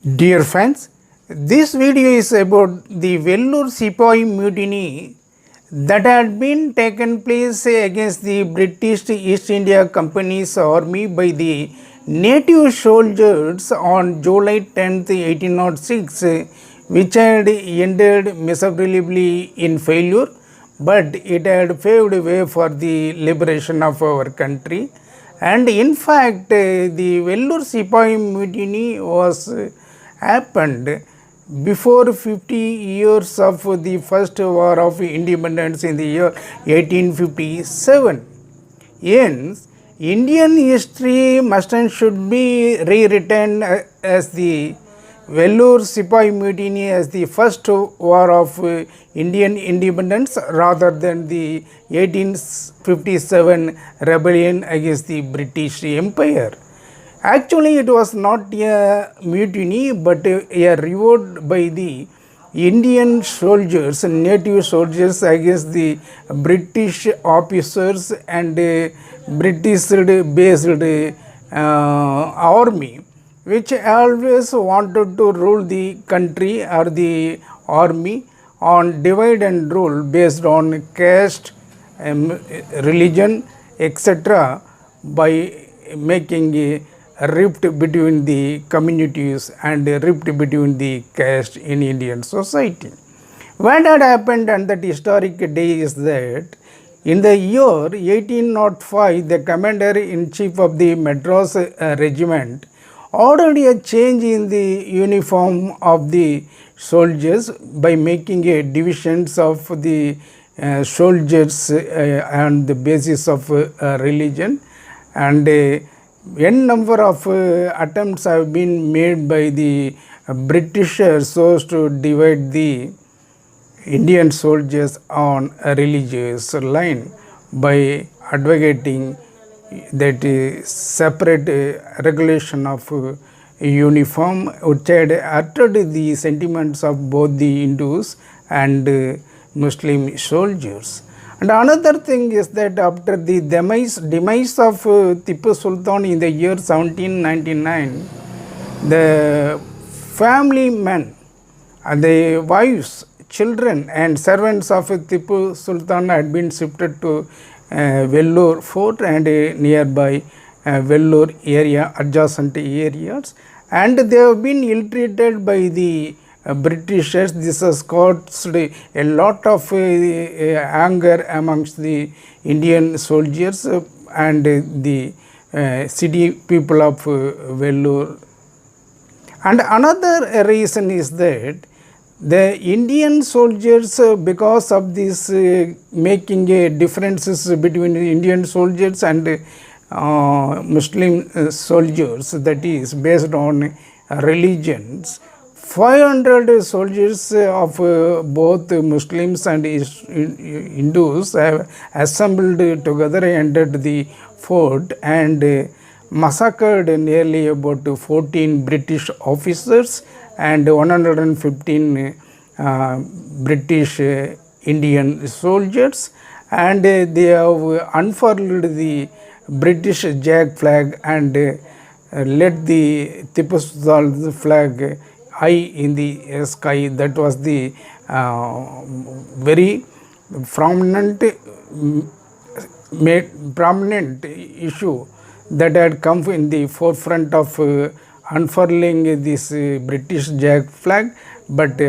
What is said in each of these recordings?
Dear friends, this video is about the Vellore Sepoy mutiny that had been taken place against the British East India Company's army by the native soldiers on July 10, 1806, which had ended miserably in failure, but it had paved way for the liberation of our country. And in fact, the Vellore Sepoy mutiny was happened before 50 years of the first war of independence in the year 1857. Hence, Indian history must and should be rewritten as the Vellore Sepoy mutiny as the first war of Indian independence rather than the 1857 rebellion against the British Empire. Actually, it was not a mutiny but a revolt by the Indian soldiers, native soldiers against the British officers and British based army, which always wanted to rule the country or the army on divide and rule based on caste, religion, etc. by making a rift between the communities and a rift between the caste in Indian society. What had happened on that historic day is that in the year 1805, the commander-in-chief of the Madras regiment ordered a change in the uniform of the soldiers by making a divisions of the soldiers on the basis of religion, and n number of attempts have been made by the Britishers so as to divide the Indian soldiers on a religious line by advocating that separate regulation of uniform, which had uttered the sentiments of both the Hindus and Muslim soldiers. And another thing is that after the demise of Tipu Sultan in the year 1799, the family men and the wives, children and servants of Tipu Sultan had been shifted to Vellore Fort and nearby Vellore area, adjacent areas, and they have been ill-treated by the Britishers. This has caused a lot of anger amongst the Indian soldiers and the city people of Vellore. And another reason is that the Indian soldiers, because of this making differences between Indian soldiers and Muslim soldiers, that is based on religions, 500 soldiers of both Muslims and Hindus have assembled together, entered the fort and massacred nearly about 14 British officers and 115 British Indian soldiers, and they have unfurled the British Jack flag and let the Tipu Sultan flag high in the sky. That was the very prominent issue that had come in the forefront of unfurling this British Jack flag, but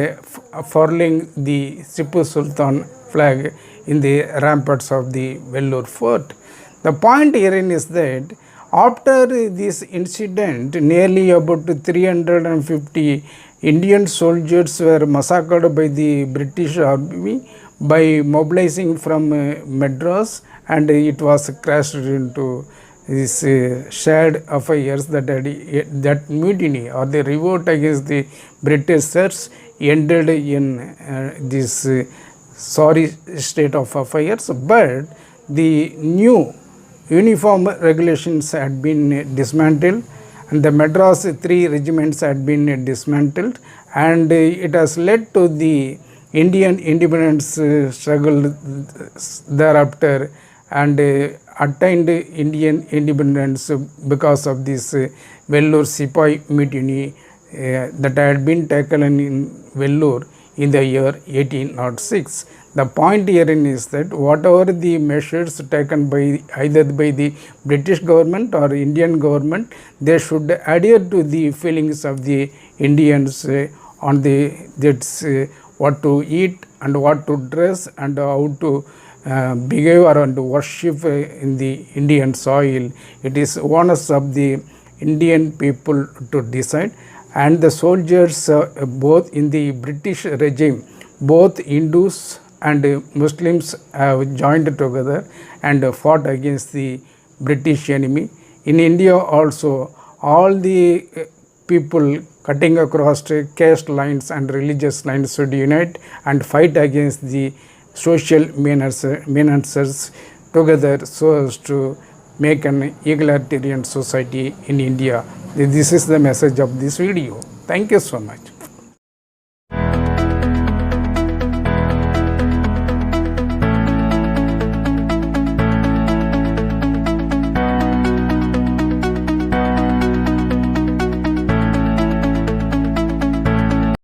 furling the Tipu Sultan flag in the ramparts of the Vellore Fort. The point herein is that after this incident, nearly about 350 Indian soldiers were massacred by the British army by mobilizing from Madras, and it was crashed into this shared affairs that mutiny or the revolt against the Britishers ended in this sorry state of affairs. But the new uniform regulations had been dismantled, and the Madras 3 regiments had been dismantled, and it has led to the Indian independence struggle thereafter, and attained Indian independence because of this Vellore Sepoy mutiny that had been taken in Vellore in the year 1806. The point herein is that whatever the measures taken by either by the British government or Indian government, they should adhere to the feelings of the Indians on the that's what to eat and what to dress and how to behave and worship in the Indian soil. It is onus of the Indian people to decide, and the soldiers both in the British regime, both Hindus and Muslims have joined together and fought against the British enemy. In India also, all the people cutting across caste lines and religious lines should unite and fight against the social menacers together so as to make an egalitarian society in India. This is the message of this video. Thank you so much.